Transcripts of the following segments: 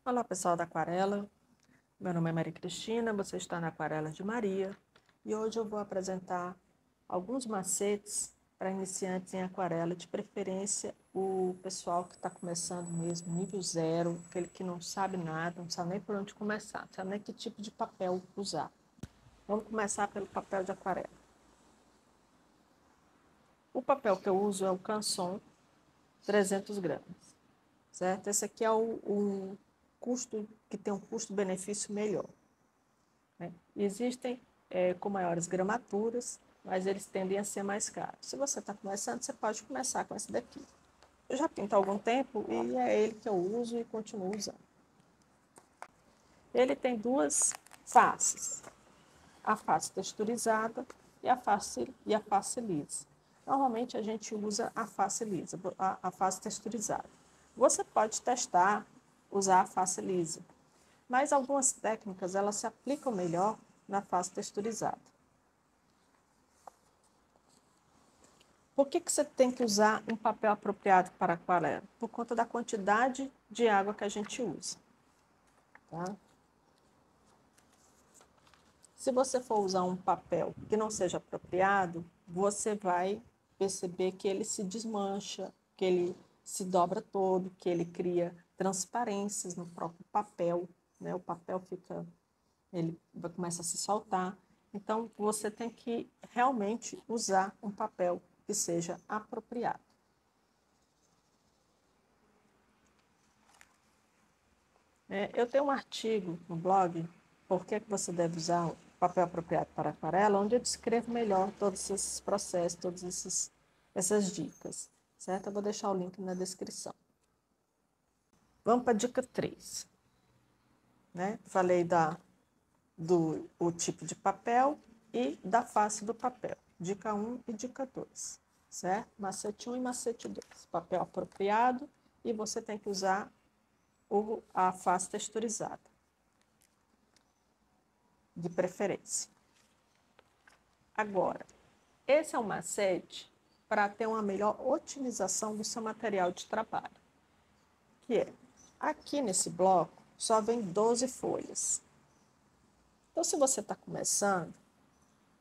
Olá, pessoal da Aquarela. Meu nome é Maria Cristina, você está na Aquarela de Maria e hoje eu vou apresentar alguns macetes para iniciantes em aquarela, de preferência o pessoal que está começando mesmo, nível zero, aquele que não sabe nada, não sabe nem por onde começar, não sabe nem que tipo de papel usar. Vamos começar pelo papel de aquarela. O papel que eu uso é o Canson 300 gramas, certo? Esse aqui é o custo, que tem um custo-benefício melhor. Né? Existem com maiores gramaturas, mas eles tendem a ser mais caros. Se você está começando, você pode começar com esse daqui. Eu já pinto há algum tempo e é ele que eu uso e continuo usando. Ele tem duas faces, a face texturizada e a face lisa. Normalmente a gente usa a face lisa, a face texturizada. Você pode testar usar a face lisa, mas algumas técnicas elas se aplicam melhor na face texturizada. Por que você tem que usar um papel apropriado para aquarela? Por conta da quantidade de água que a gente usa. Tá? Se você for usar um papel que não seja apropriado, você vai perceber que ele se desmancha, que ele se dobra todo, que ele cria transparências no próprio papel, né? O papel fica, ele começa a se soltar. Então, você tem que realmente usar um papel que seja apropriado. Eu tenho um artigo no blog, Por que você deve usar o papel apropriado para aquarela, onde eu descrevo melhor todos esses processos, essas dicas, certo? Eu vou deixar o link na descrição. Vamos para a dica 3. Né? Falei do tipo de papel e da face do papel. Dica 1 e dica 2, certo? Macete 1 e macete 2. Papel apropriado e você tem que usar a face texturizada, de preferência. Agora, esse é um macete para ter uma melhor otimização do seu material de trabalho, que é, aqui nesse bloco só vem 12 folhas. Então, se você está começando,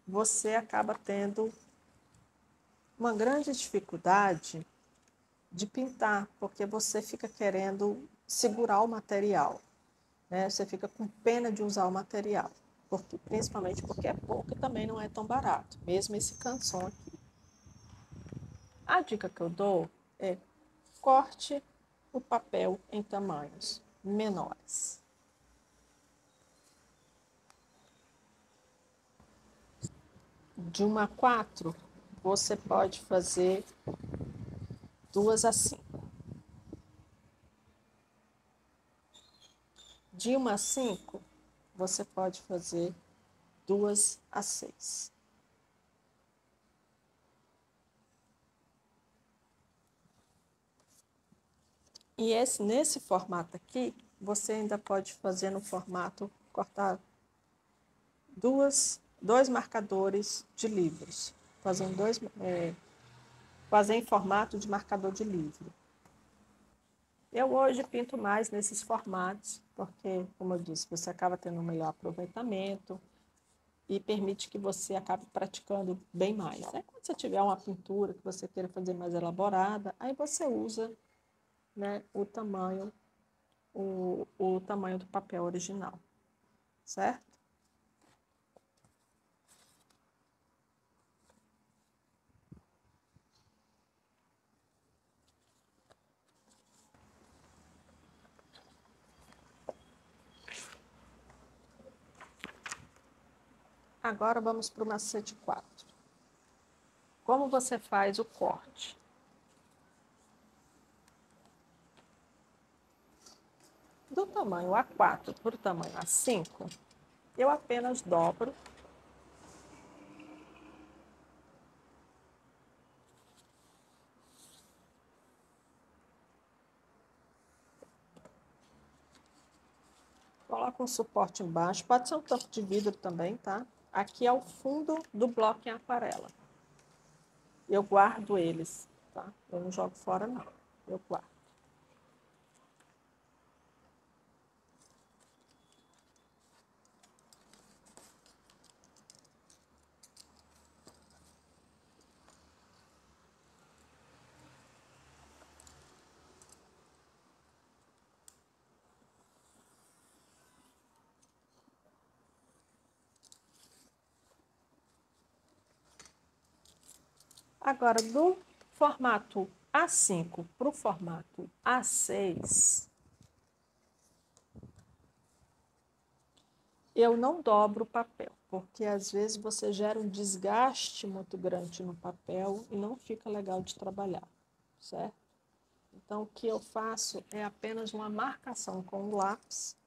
você acaba tendo uma grande dificuldade de pintar, porque você fica querendo segurar o material, né? Você fica com pena de usar o material, principalmente porque é pouco e também não é tão barato, mesmo esse canson aqui. A dica que eu dou é corte o papel em tamanhos menores. De 1 a 4, você pode fazer 2 a 5. De 1 a 5, você pode fazer 2 a 6. E nesse formato aqui, você ainda pode fazer no formato, cortar dois marcadores de livros. Fazer em formato de marcador de livro. Eu hoje pinto mais nesses formatos, porque, como eu disse, você acaba tendo um melhor aproveitamento e permite que você acabe praticando bem mais. Aí, quando você tiver uma pintura que você queira fazer mais elaborada, aí você usa, né, o tamanho do papel original, certo? Agora vamos para o macete 4. Como você faz o corte? Do tamanho A4 para o tamanho A5, eu apenas dobro coloca um suporte embaixo, pode ser um tampo de vidro também, tá? Aqui é o fundo do bloco em aquarela. Eu guardo eles, tá? Eu não jogo fora, não. Eu guardo. Agora, do formato A5 para o formato A6, eu não dobro o papel, porque às vezes você gera um desgaste muito grande no papel e não fica legal de trabalhar, certo? Então, o que eu faço é apenas uma marcação com o lápis.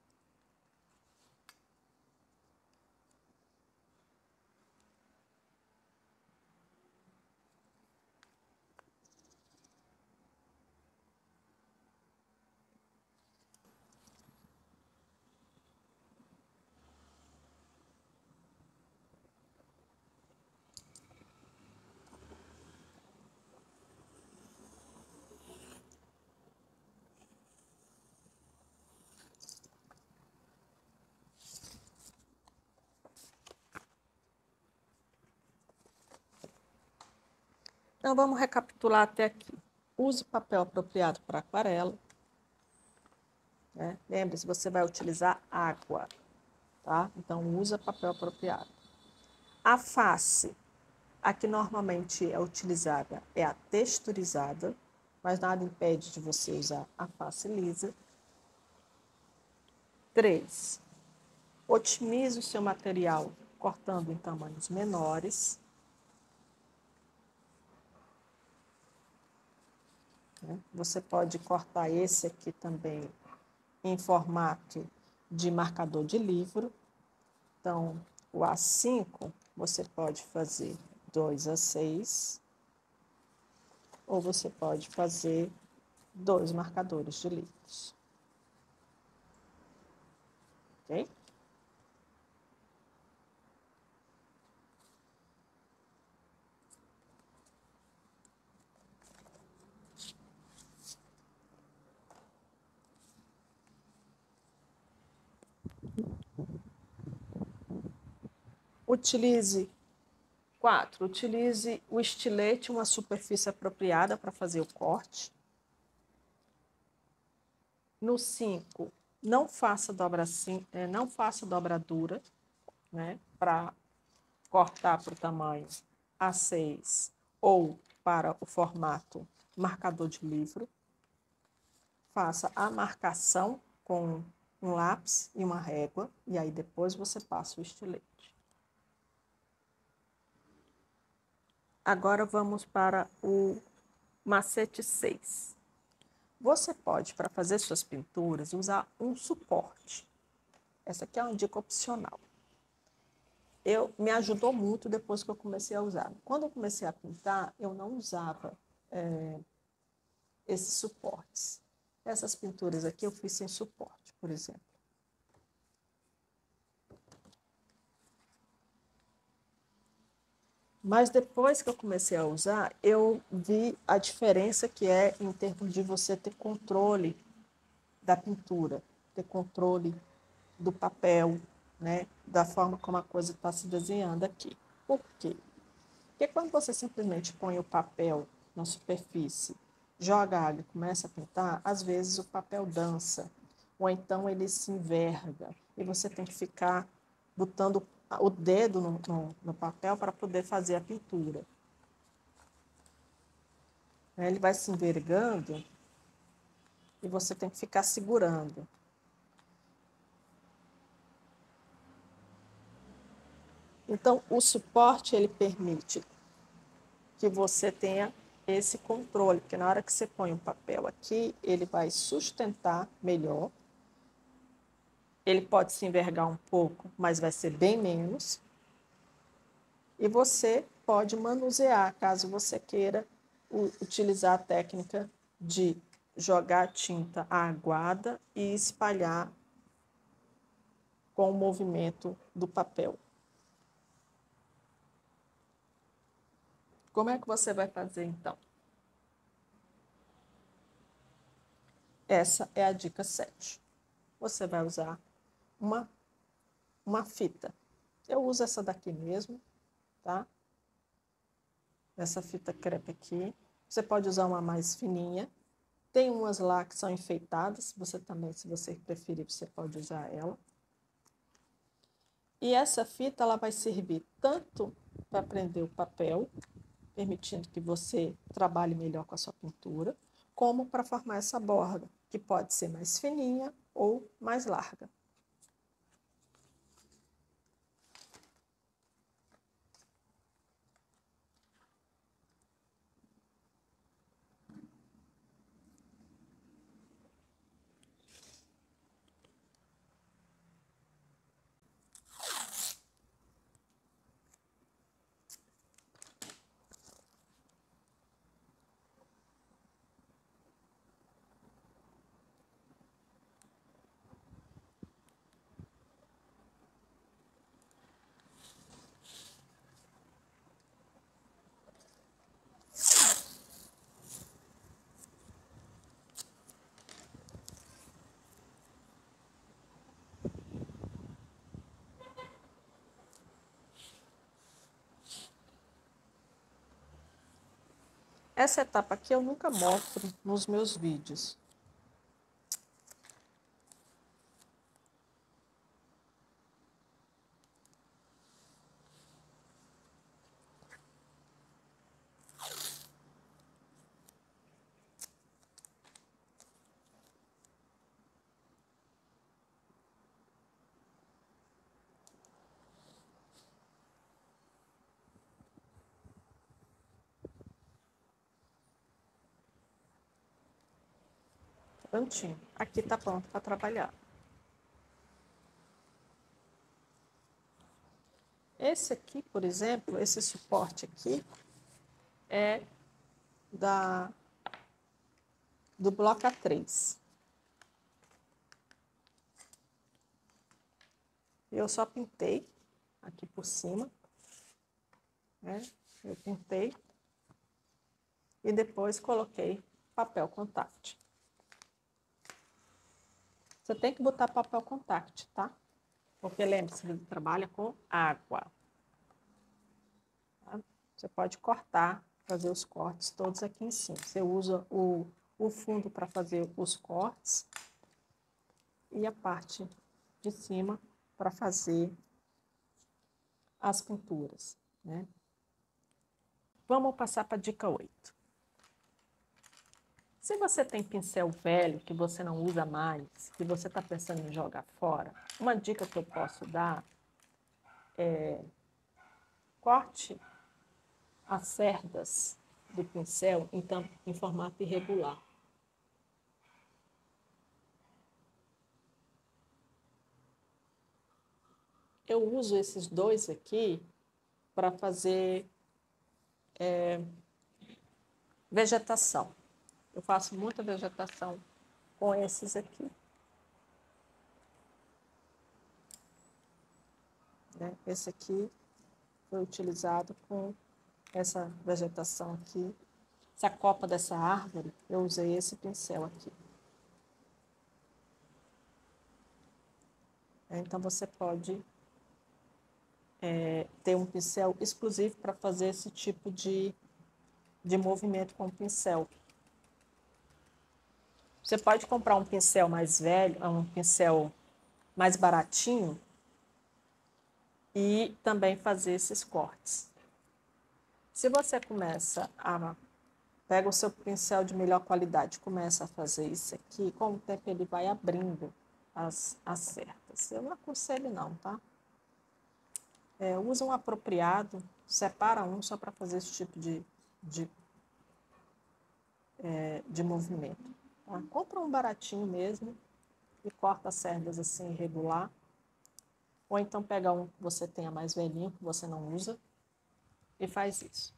Então, vamos recapitular até aqui. Use papel apropriado para aquarela. Né? Lembre-se, você vai utilizar água, tá? Então, usa papel apropriado. A face, a que normalmente é utilizada é a texturizada, mas nada impede de você usar a face lisa. 3. Otimize o seu material cortando em tamanhos menores. Você pode cortar esse aqui também em formato de marcador de livro. Então, o A5 você pode fazer 2 a 6, ou você pode fazer 2 marcadores de livros. Ok? Utilize 4. Utilize o estilete, uma superfície apropriada para fazer o corte. No 5, não faça dobradura, né, para cortar para o tamanho A6 ou para o formato marcador de livro. Faça a marcação com um lápis e uma régua, e aí depois você passa o estilete. Agora vamos para o macete 6. Você pode, para fazer suas pinturas, usar um suporte. Essa aqui é uma dica opcional. Me ajudou muito depois que eu comecei a usar. Quando eu comecei a pintar, eu não usava esses suportes. Essas pinturas aqui eu fiz sem suporte, por exemplo. Mas depois que eu comecei a usar, eu vi a diferença que é em termos de você ter controle da pintura, ter controle do papel, né? Da forma como a coisa está se desenhando aqui. Por quê? Porque quando você simplesmente põe o papel na superfície, joga água e começa a pintar, às vezes o papel dança, ou então ele se enverga, e você tem que ficar botando o dedo no papel para poder fazer a pintura. Ele vai se envergando e você tem que ficar segurando. Então, o suporte, ele permite que você tenha esse controle, porque na hora que você põe o papel aqui, ele vai sustentar melhor. Ele pode se envergar um pouco, mas vai ser bem menos. E você pode manusear, caso você queira utilizar a técnica de jogar tinta aguada e espalhar com o movimento do papel. Como é que você vai fazer, então? Essa é a dica 7. Você vai usar uma fita. Eu uso essa daqui mesmo, tá? Essa fita crepe aqui. Você pode usar uma mais fininha. Tem umas lá que são enfeitadas. Você também, se você preferir, você pode usar ela. E essa fita, ela vai servir tanto para prender o papel, permitindo que você trabalhe melhor com a sua pintura, como para formar essa borda, que pode ser mais fininha ou mais larga. Essa etapa aqui eu nunca mostro nos meus vídeos. Prontinho. Aqui tá pronto para trabalhar. Esse aqui, por exemplo, esse suporte aqui é do bloco A3. Eu só pintei aqui por cima, né? Eu pintei e depois coloquei papel contact. Você tem que botar papel contact, tá? Porque lembre-se, ele trabalha com água. Tá? Você pode cortar, fazer os cortes todos aqui em cima. Você usa o fundo para fazer os cortes e a parte de cima para fazer as pinturas, né? Vamos passar para a dica 8. Se você tem pincel velho que você não usa mais, que você está pensando em jogar fora, uma dica que eu posso dar é corte as cerdas do pincel em formato irregular. Eu uso esses dois aqui para fazer vegetação. Eu faço muita vegetação com esses aqui. Né? Esse aqui foi utilizado com essa vegetação aqui. Essa copa dessa árvore, eu usei esse pincel aqui. Então, você pode ter um pincel exclusivo para fazer esse tipo de movimento com o pincel. Você pode comprar um pincel mais velho, um pincel mais baratinho e também fazer esses cortes. Se você pega o seu pincel de melhor qualidade e começa a fazer isso aqui, com o tempo ele vai abrindo as cerdas. Eu não aconselho não, tá? Usa um apropriado, separa um só para fazer esse tipo de movimento. Tá? Compra um baratinho mesmo e corta as cerdas assim irregular. Ou então pega um que você tenha mais velhinho, que você não usa, e faz isso.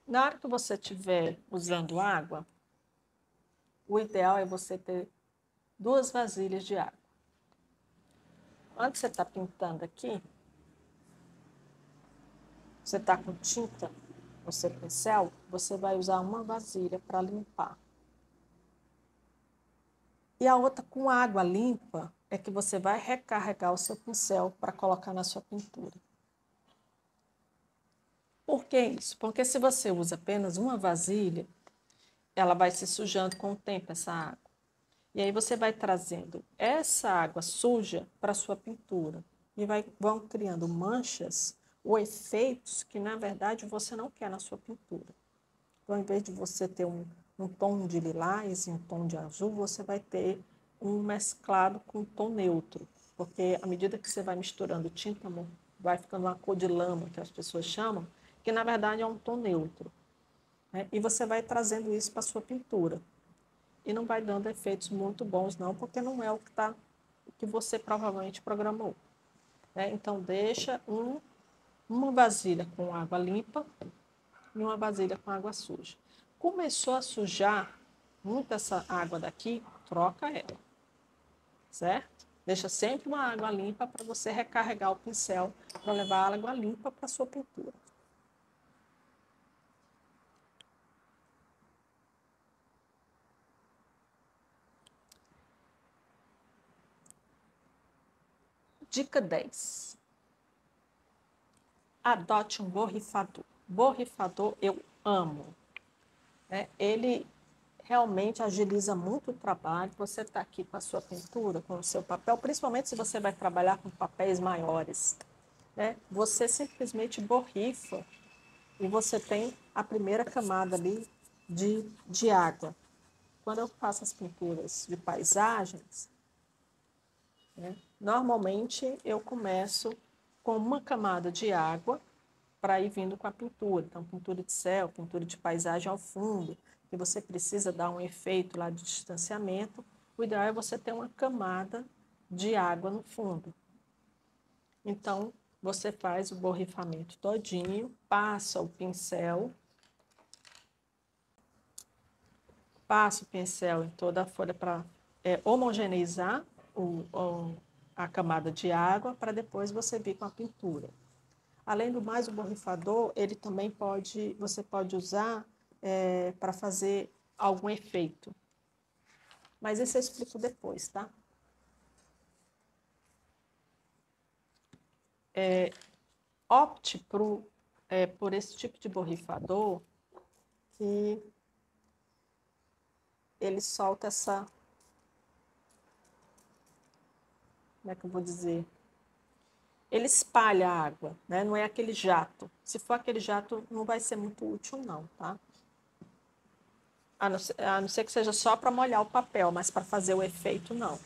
Na hora que você estiver usando água, o ideal é você ter 2 vasilhas de água. Quando você está pintando aqui, você está com tinta no seu pincel, você vai usar uma vasilha para limpar. E a outra com água limpa é que você vai recarregar o seu pincel para colocar na sua pintura. Por que isso? Porque se você usa apenas uma vasilha, ela vai se sujando com o tempo, essa água. E aí você vai trazendo essa água suja para a sua pintura. e vão criando manchas ou efeitos que, na verdade, você não quer na sua pintura. Então, ao invés de você ter um tom de lilás e um tom de azul, você vai ter um mesclado com um tom neutro, porque à medida que você vai misturando tinta, vai ficando uma cor de lama, que as pessoas chamam, que na verdade é um tom neutro. Né? E você vai trazendo isso para a sua pintura. E não vai dando efeitos muito bons, não, porque não é o que você provavelmente programou. Né? Então, deixa uma vasilha com água limpa e uma vasilha com água suja. Começou a sujar muito essa água daqui, troca ela, certo? Deixa sempre uma água limpa para você recarregar o pincel para levar a água limpa para a sua pintura. Dica 10. Adote um borrifador. Borrifador eu amo. Né? Ele realmente agiliza muito o trabalho. Você está aqui com a sua pintura, com o seu papel, principalmente se você vai trabalhar com papéis maiores. Né? Você simplesmente borrifa e você tem a primeira camada ali de água. Quando eu faço as pinturas de paisagens, né, normalmente eu começo com uma camada de água para ir vindo com a pintura. Então, pintura de céu, pintura de paisagem ao fundo, que você precisa dar um efeito lá de distanciamento. O ideal é você ter uma camada de água no fundo. Então, você faz o borrifamento todinho, passa o pincel em toda a folha para homogeneizar a camada de água para depois você vir com a pintura. Além do mais, o borrifador, ele também você pode usar para fazer algum efeito. Mas isso eu explico depois, tá? Opte por esse tipo de borrifador que ele solta essa... Como é que eu vou dizer? Ele espalha a água, né? Não é aquele jato. Se for aquele jato, não vai ser muito útil, não, tá? A não ser que seja só para molhar o papel, mas para fazer o efeito, não.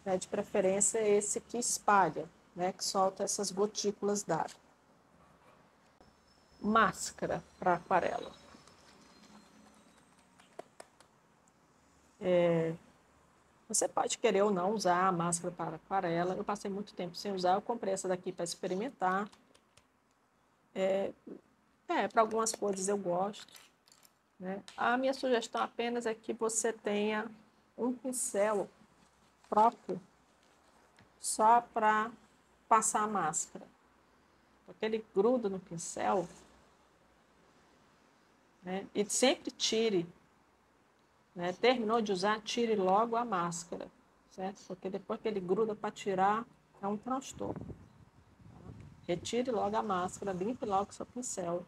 Né? De preferência, esse que espalha, né? Que solta essas gotículas d'água. Máscara para aquarela. Você pode querer ou não usar a máscara para aquarela. Eu passei muito tempo sem usar, eu comprei essa daqui para experimentar. Para algumas coisas eu gosto. Né? A minha sugestão apenas é que você tenha um pincel próprio só para passar a máscara. Porque ele gruda no pincel, né? E sempre tire, né? Terminou de usar, tire logo a máscara, certo? Porque depois que ele gruda para tirar, é um transtorno. Retire logo a máscara, limpe logo o seu pincel,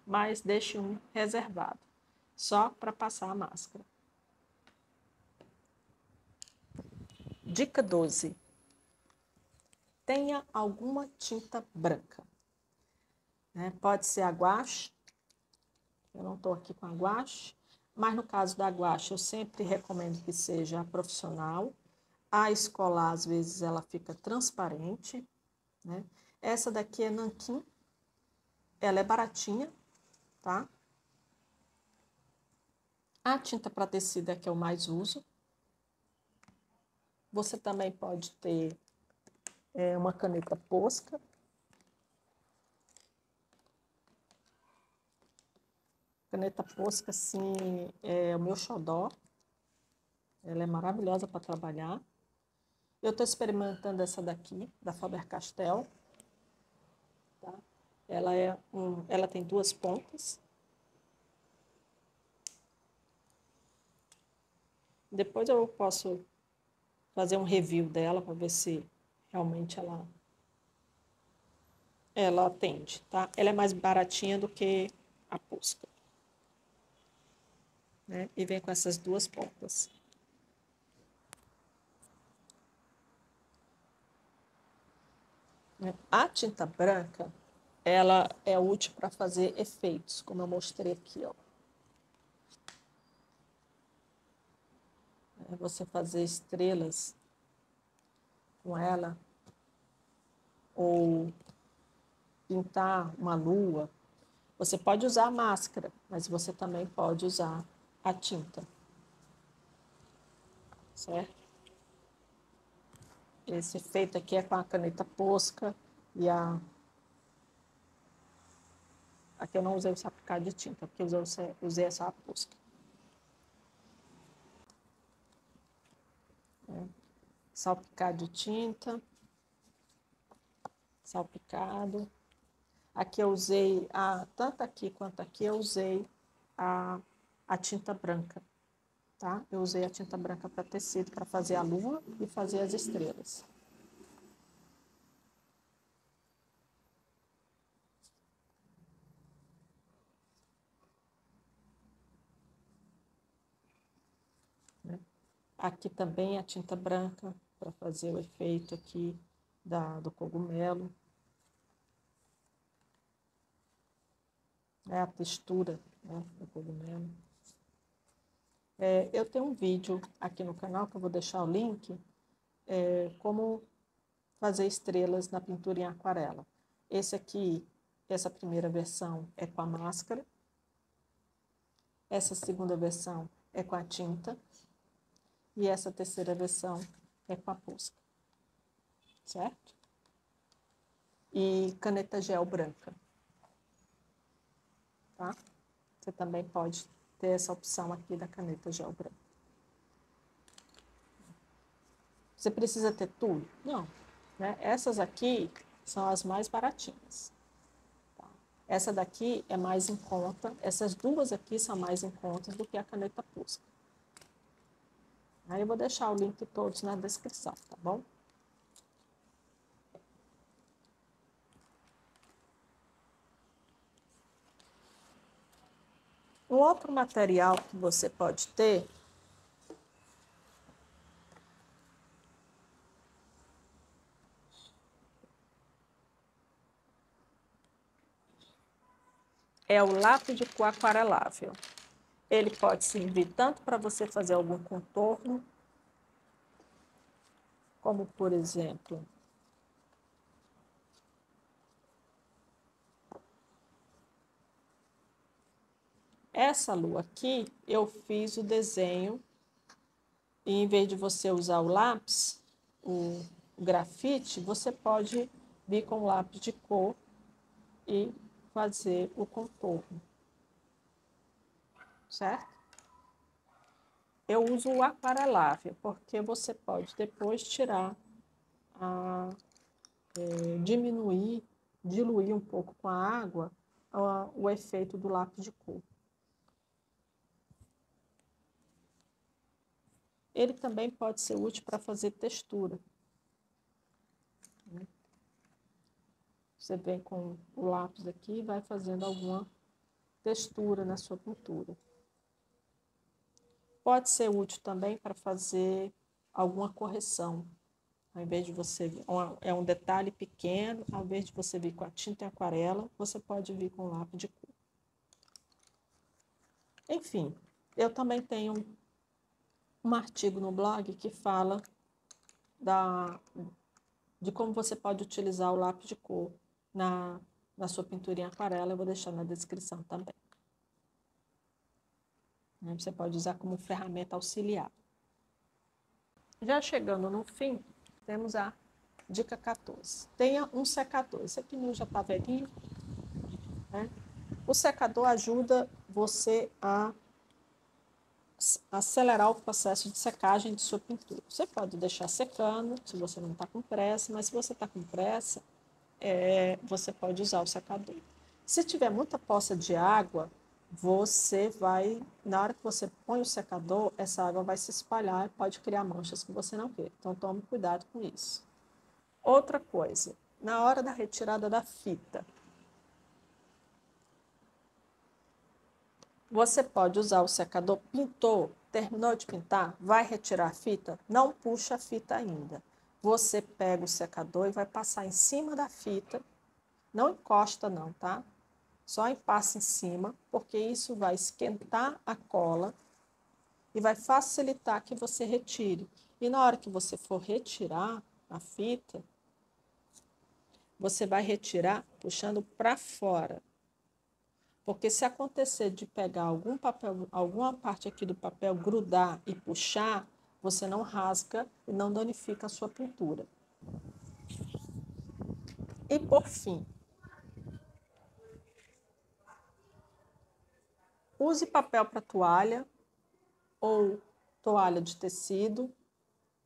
mas deixe um reservado, só para passar a máscara. Dica 12. Tenha alguma tinta branca. Né? Pode ser a guache, eu não estou aqui com a guache, mas no caso da guache eu sempre recomendo que seja profissional. A escolar, às vezes, ela fica transparente. Né? Essa daqui é nanquim, ela é baratinha, tá? A tinta para tecido é que eu mais uso. Você também pode ter uma caneta Posca. Caneta Posca, assim, é o meu xodó. Ela é maravilhosa para trabalhar. Eu estou experimentando essa daqui, da Faber-Castell. Tá? Ela tem duas pontas. Depois eu posso fazer um review dela para ver se realmente ela atende, tá? Ela é mais baratinha do que a Posca. Né? E vem com essas duas pontas. A tinta branca, ela é útil para fazer efeitos, como eu mostrei aqui, ó. Você fazer estrelas com ela, ou pintar uma lua. Você pode usar a máscara, mas você também pode usar a tinta, certo? Esse efeito aqui é com a caneta Posca e aqui eu não usei o sapicado de tinta, porque eu usei essa Posca. Salpicado de tinta, salpicado. Aqui eu usei, tanto aqui quanto aqui, eu usei a tinta branca, tá? Eu usei a tinta branca para tecido, para fazer a lua e fazer as estrelas. Aqui também a tinta branca, para fazer o efeito aqui do cogumelo. É a textura, né, do cogumelo. Eu tenho um vídeo aqui no canal, que eu vou deixar o link, como fazer estrelas na pintura em aquarela. Esse aqui, essa primeira versão é com a máscara. Essa segunda versão é com a tinta. E essa terceira versão é com a Posca. Certo? E caneta gel branca. Tá? Você também pode ter essa opção aqui da caneta gel branca. Você precisa ter tudo? Não. Né? Essas aqui são as mais baratinhas. Tá? Essa daqui é mais em conta. Essas duas aqui são mais em conta do que a caneta Posca. Aí eu vou deixar o link todos na descrição, tá bom? Um outro material que você pode ter é o lápis de cor aquarelável. Ele pode servir tanto para você fazer algum contorno, como, por exemplo, essa lua aqui, eu fiz o desenho e em vez de você usar o lápis, o grafite, você pode vir com o lápis de cor e fazer o contorno, certo? Eu uso o aquarelável, porque você pode depois tirar, diminuir, diluir um pouco com a água o efeito do lápis de cor. Ele também pode ser útil para fazer textura. Você vem com o lápis aqui e vai fazendo alguma textura na sua pintura. Pode ser útil também para fazer alguma correção. Ao invés de você... É um detalhe pequeno, ao invés de você vir com a tinta e aquarela, você pode vir com lápis de cor. Enfim, eu também tenho um artigo no blog que fala de como você pode utilizar o lápis de cor na sua pintura em aquarela. Eu vou deixar na descrição também. Você pode usar como ferramenta auxiliar. Já chegando no fim, temos a dica 14. Tenha um secador. Esse aqui meu já está velhinho, né? O secador ajuda você a acelerar o processo de secagem de sua pintura. Você pode deixar secando, se você não está com pressa, mas se você está com pressa, você pode usar o secador. Se tiver muita poça de água, você vai, na hora que você põe o secador, essa água vai se espalhar e pode criar manchas que você não quer. Então, tome cuidado com isso. Outra coisa, na hora da retirada da fita, você pode usar o secador, pintou, terminou de pintar, vai retirar a fita, não puxa a fita ainda. você pega o secador e vai passar em cima da fita. Não encosta não, tá? Só passa em cima, porque isso vai esquentar a cola e vai facilitar que você retire. E na hora que você for retirar a fita, você vai retirar puxando para fora. Porque se acontecer de pegar algum papel, alguma parte aqui do papel, grudar e puxar, você não rasga e não danifica a sua pintura. E por fim, use papel para toalha ou toalha de tecido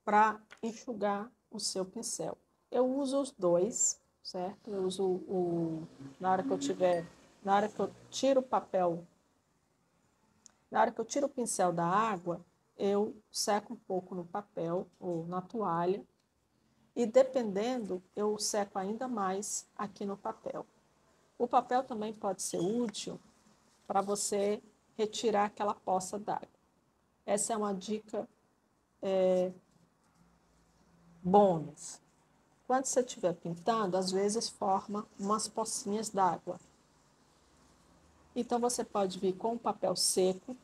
para enxugar o seu pincel. Eu uso os dois, certo? Eu uso na hora que eu tiro o papel, na hora que eu tiro o pincel da água, eu seco um pouco no papel ou na toalha e dependendo, eu seco ainda mais aqui no papel. O papel também pode ser útil para você retirar aquela poça d'água. Essa é uma dica bônus. Quando você estiver pintando, às vezes forma umas pocinhas d'água. Então, você pode vir com o papel seco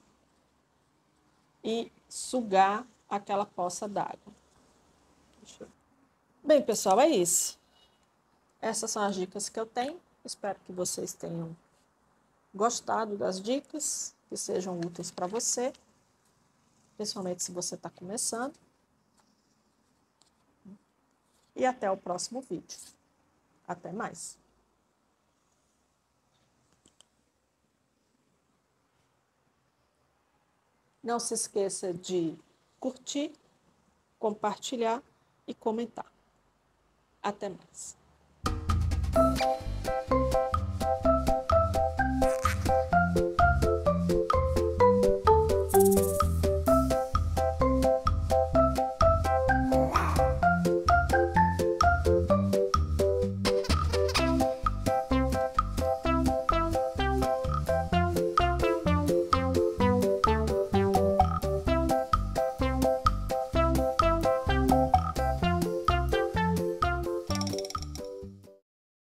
e sugar aquela poça d'água. Bem, pessoal, é isso. Essas são as dicas que eu tenho. Espero que vocês tenham gostado das dicas, que sejam úteis para você, principalmente se você está começando. E até o próximo vídeo. Até mais. Não se esqueça de curtir, compartilhar e comentar. Até mais.